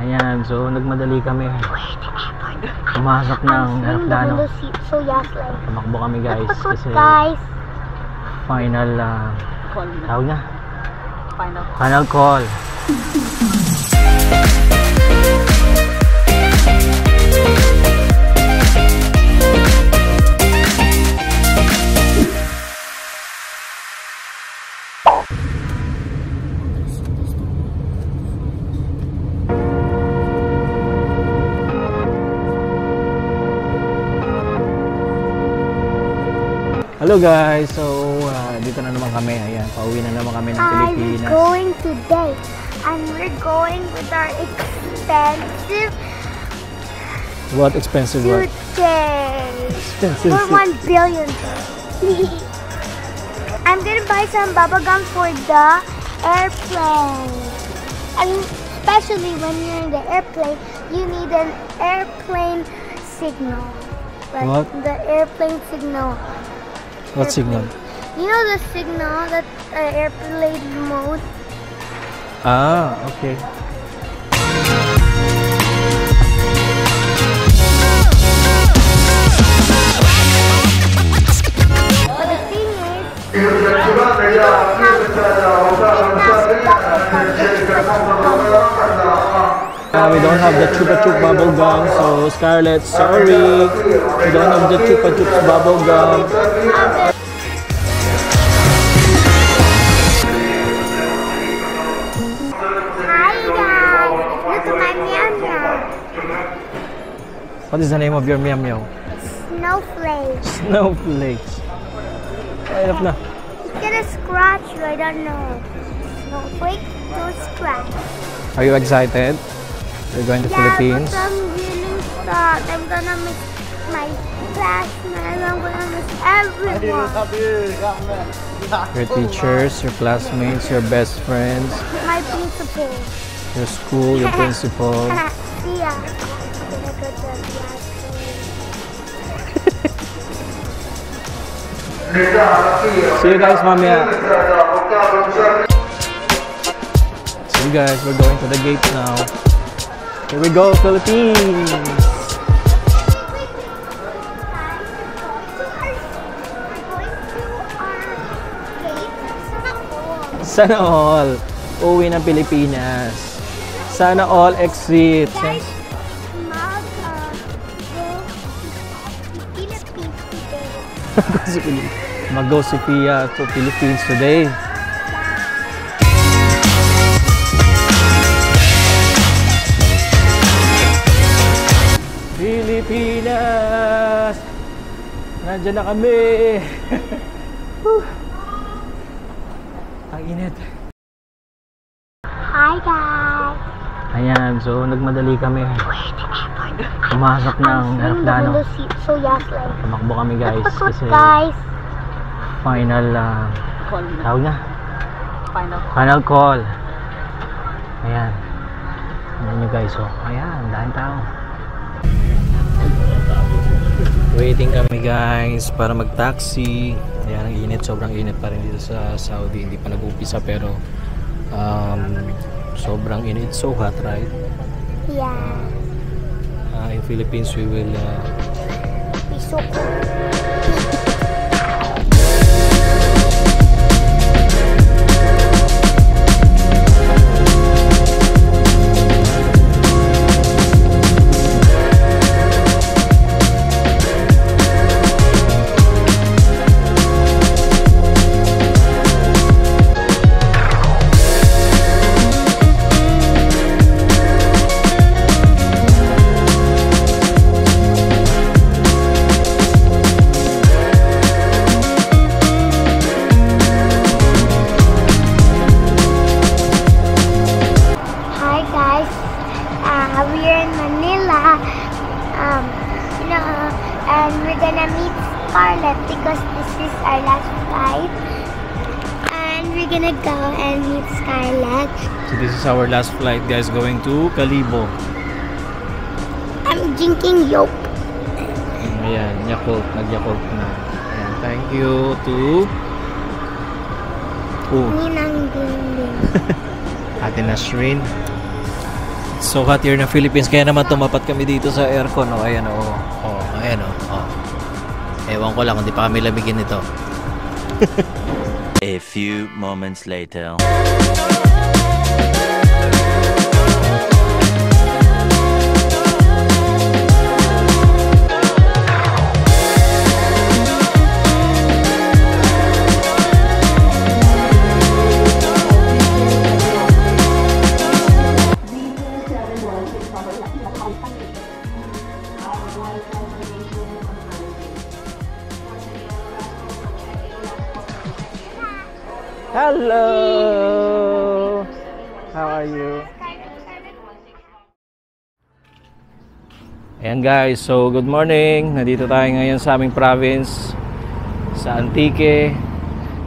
Ayan, so nagmadali kami. Pumasok ng aeroplano. Tumakbo kami guys kasi final tawag na? Final call. Hello guys, so dito na naman kami. Ayan, pauwi na naman kami ng Pilipinas. I'm going today and we're going with our expensive What expensive what? suitcase Expensive for 1 billion. I'm gonna buy some bubble gum for the airplane. And especially when you're in the airplane, you need an airplane signal. Like What? the airplane signal. What signal? You know the signal that airplane mode? Ah, okay. But the thing is, we don't have the Chupa Chup bubble gum, so Scarlett, sorry. We don't have the Chupa Chup bubble gum. Hi guys, look at my meow meow. What is the name of your meow meow? Snowflake. Snowflakes. Ay, enough na. It's gonna scratch you, I don't know. Snowflake, don't scratch. Are you excited? We're going to Philippines. But I'm really sad. I'm gonna miss my classmates. I'm gonna miss everyone. Your teachers, your classmates, your best friends, My principal. your school, your principal. See ya. I'm gonna go to the classroom. See you guys, mamaya. See you guys, we're going to the gate now. Here we go, Philippines! Sana all, uwi ng Pilipinas. Sana all exit. Guys, Philippines today. Mag-go si Pia to Philippines today. Pilipinas! Nandiyan na kami! Ang init. Hi guys. Ayan, so nagmadali kami. Pumasok ng aeroplano. Tumakbo kami guys kasi final tawag na? Final call. Ayan. Ayan nyo guys, oh. Ayan, daming tao. Waiting kami guys para mag-taxi. Ayan, ang init, sobrang init pa rin dito sa Saudi. Hindi pa nag-umpisa pero sobrang init. So hot, right? Yeah. In Philippines we will Be so cool. We're in Manila, and we're gonna meet Scarlett because this is our last flight, and we're gonna go and meet Scarlett. So this is our last flight guys, going to Kalibo. I'm drinking Yolk. Ayan, Yakult, nag-Yakult na. Ayan, thank you to Ninang Dingding. Ate Nasrin. It's so hot here in the Philippines. Kaya naman tumapat kami dito sa aircon. Oh, ayan oh. Oh, ayan oh. Oh. Ewan ko lang, hindi pa kami lamigin ito. A few moments later. Hello! How are you? Ayan guys, so good morning. Nandito tayo ngayon sa aming province, sa Antique.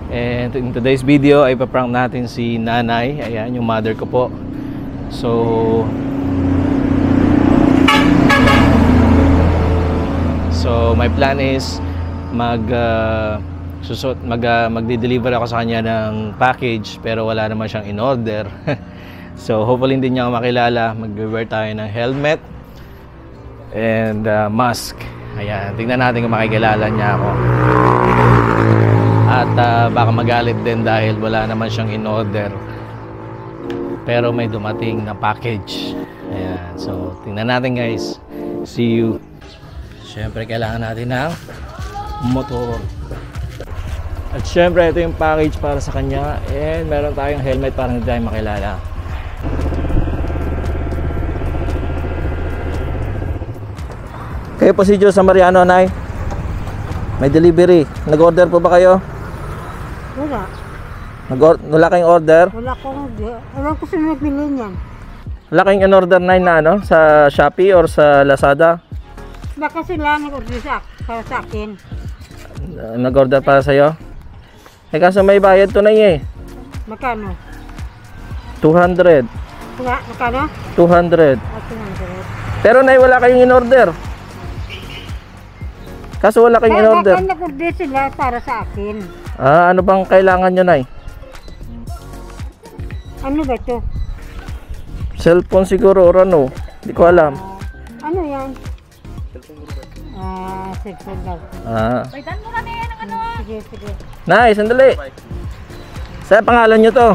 And in today's video ay paprank natin si nanay. Ayan, yung mother ko po. So my plan is magde-deliver ako sa kanya ng package pero wala naman siyang in-order. So hopefully hindi niya ako makilala. Mag-wear tayo ng helmet and mask. Ayan, tingnan natin kung makikilala niya ako. At baka magalit din dahil wala naman siyang in-order pero may dumating na package. Ayan, so tingnan natin guys. See you. Siyempre kailangan natin ng motor. At syempre ito yung package para sa kanya. And meron tayong helmet para hindi tayo makilala. Kayo po si Joe sa Mariano, Nay. May delivery. Nag-order po ba kayo? Wala. Wala kayong order? Wala akong alam ko sino nagbili niyan. Wala kayong in-order, Nay, na ano? Sa Shopee or sa Lazada? Baka sila nag-order para sa akin. Nag-order para sa'yo? Eh kaso may bayad to, Nay, eh. Magkano? 200. Wala, magkano? 200. 200. Pero Nay, wala kayong in-order. Kaso wala kayong in-order. Baka nag-order sila para sa akin. Ano bang kailangan nyo, Nay? Ano ba ito? Cellphone siguro or ano? Hindi ko alam. Ano yan? Cellphone daw. Pagdan mo kami ng ano. Sige, sige. Nay, sandali. Sa pangalan nyo to?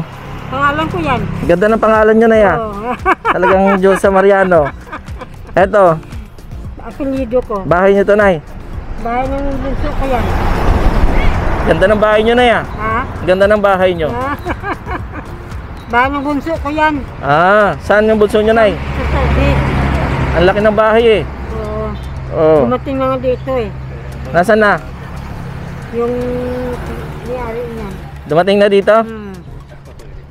Pangalan ko yan. Ganda ng pangalan nyo, Nay, ah. Oh. Talagang Diyos sa Mariano. Eto, Apelyido ko. bahay nyo to, Nay. Bahay ng bunso ko yan. Ganda ng bahay nyo, Nay, ah. Ha? Ganda ng bahay nyo. Bahay ng bunso ko yan. Saan yung bunso nyo, Nay? Sa Saudi. Ang laki ng bahay, eh. Oo. Oh. Dumating na nga dito eh. Nasaan na? Yung may-ari niyan. Dumating na dito?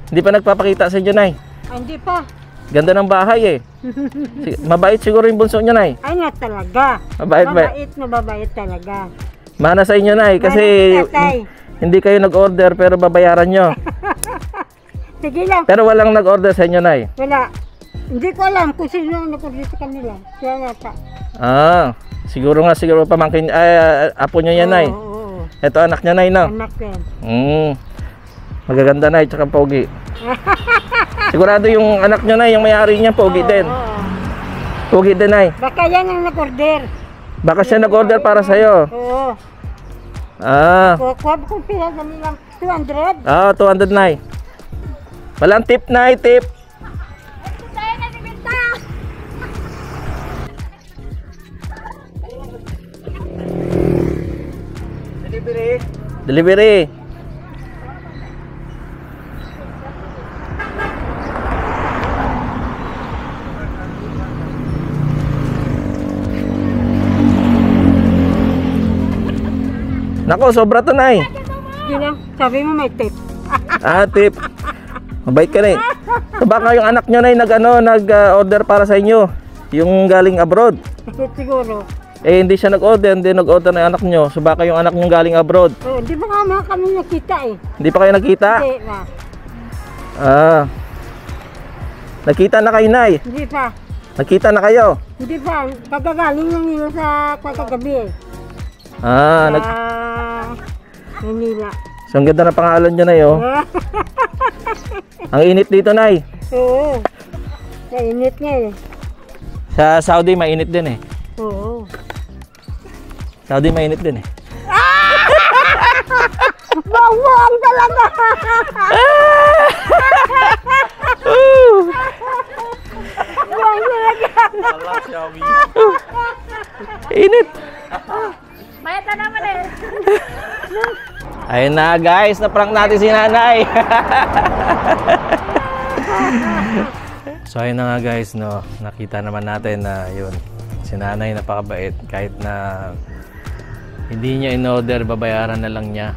Hindi pa nagpapakita sa inyo, Nay. Hindi pa. Ganda ng bahay, eh. Mabait siguro yung bunso nyo, Nay. Ay na talaga. Mabait. Mabait talaga. Mana sa inyo, Nay, kasi Tatay. hindi kayo nag-order pero babayaran nyo. Sige lang. Pero walang nag-order sa inyo, Nay. Wala. Hindi ko alam kung sino ang nag-order sa kanila. Kaya yata. Siguro pamangkin, apo nyo yan, Nay. Oo. Ito anak nyo, Nay, no? Anak yan. Magaganda, Nay, tsaka pogi. Sigurado yung anak nyo, Nay, yung may-ari niya, pogi din. Oo. Pogi din, Nay. Baka yan ang nag-order. Baka siya nag-order para sa'yo. Oo. Kuha ko pila dali lang. 200. 200, Nay. Walang tip, Nay, tip. Tayo na si Binta. Delivery. Nako, sobra to, Nay. Yun lang. Sabi mo may tip. Tip. Mabait ka, Nay. So baka yung anak nyo, Nay, nag-order para sa inyo. Yung galing abroad. Siguro. Hindi siya nag-order, hindi nag-order ng anak nyo. So baka yung anak nyo galing abroad. Hindi ba nga kami nakita eh. Hindi pa kayo nakita? Hindi pa. Nakita na kayo, Nay. Hindi pa. Nakita na kayo. Hindi pa. Kagagaling lang nila sa kagabi eh. Manila. So ang ganda ng pangalan nyo, Nay, oh. Ang init dito, Nay. Oo. Nainit nga eh. Sa Saudi, mainit din eh. Oo. Saudi, mainit din eh. Bawang talaga! Init! Mayata naman eh. Ayun na guys, na-prank natin si nanay. So ayun na nga guys, no, nakita naman natin na yun, si nanay napakabait. Kahit na hindi niya in-order, babayaran na lang niya.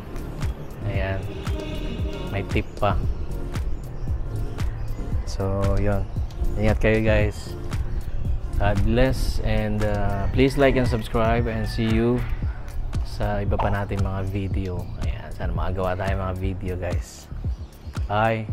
Ayan, may tip pa. So yun, ingat kayo guys. God bless, and please like and subscribe, and see you sa iba pa natin mga video. Ayan, sana makagawa tayo mga video guys. Bye!